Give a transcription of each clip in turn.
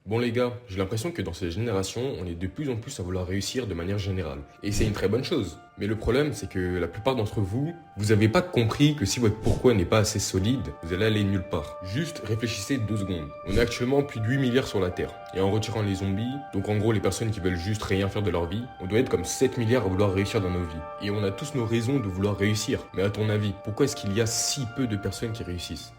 Bon les gars, j'ai l'impression que dans cette génération, on est de plus en plus à vouloir réussir de manière générale. Et c'est une très bonne chose. Mais le problème, c'est que la plupart d'entre vous, vous avez pas compris que si votre pourquoi n'est pas assez solide, vous allez aller nulle part. Juste réfléchissez 2 secondes. On est actuellement plus de 8 milliards sur la Terre. Et en retirant les zombies, donc en gros les personnes qui veulent juste rien faire de leur vie, on doit être comme 7 milliards à vouloir réussir dans nos vies. Et on a tous nos raisons de vouloir réussir. Mais à ton avis, pourquoi est-ce qu'il y a si peu de personnes qui réussissent ?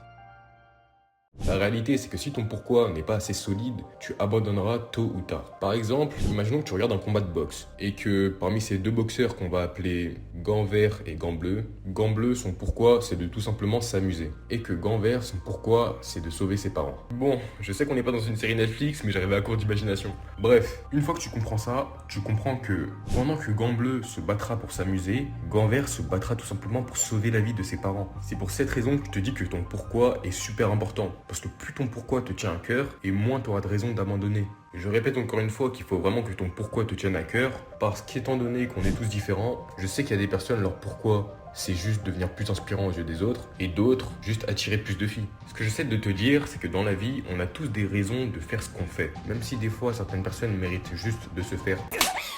La réalité, c'est que si ton pourquoi n'est pas assez solide, tu abandonneras tôt ou tard. Par exemple, imaginons que tu regardes un combat de boxe et que parmi ces deux boxeurs qu'on va appeler gants verts et gants bleus, son pourquoi c'est de tout simplement s'amuser. Et que gants verts, son pourquoi c'est de sauver ses parents. Bon, je sais qu'on n'est pas dans une série Netflix, mais j'arrive à court d'imagination. Bref, une fois que tu comprends ça, tu comprends que pendant que gants bleu se battra pour s'amuser, gants vert se battra tout simplement pour sauver la vie de ses parents. C'est pour cette raison que je te dis que ton pourquoi est super important. Parce que plus ton pourquoi te tient à cœur, et moins tu auras de raison d'abandonner. Je répète encore une fois qu'il faut vraiment que ton pourquoi te tienne à cœur, parce qu'étant donné qu'on est tous différents, je sais qu'il y a des personnes, leur pourquoi, c'est juste devenir plus inspirant aux yeux des autres, et d'autres, juste attirer plus de filles. Ce que j'essaie de te dire, c'est que dans la vie, on a tous des raisons de faire ce qu'on fait. Même si des fois, certaines personnes méritent juste de se faire.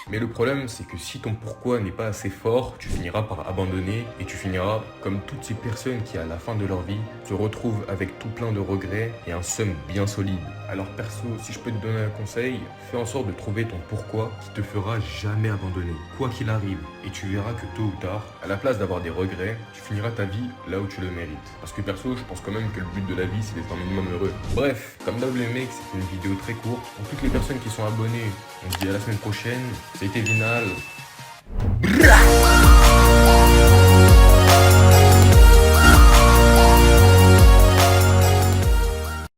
Mais le problème, c'est que si ton pourquoi n'est pas assez fort, tu finiras par abandonner et tu finiras comme toutes ces personnes qui, à la fin de leur vie, se retrouvent avec tout plein de regrets et un seum bien solide. Alors perso, si je peux te donner un conseil, fais en sorte de trouver ton pourquoi qui te fera jamais abandonner, quoi qu'il arrive. Et tu verras que tôt ou tard, à la place d'avoir des regrets, tu finiras ta vie là où tu le mérites. Parce que perso, je pense quand même que le but de la vie, c'est d'être un minimum heureux. Bref, comme d'hab les mecs, c'est une vidéo très courte. Pour toutes les personnes qui sont abonnées, on se dit à la semaine prochaine. C'était Vinal.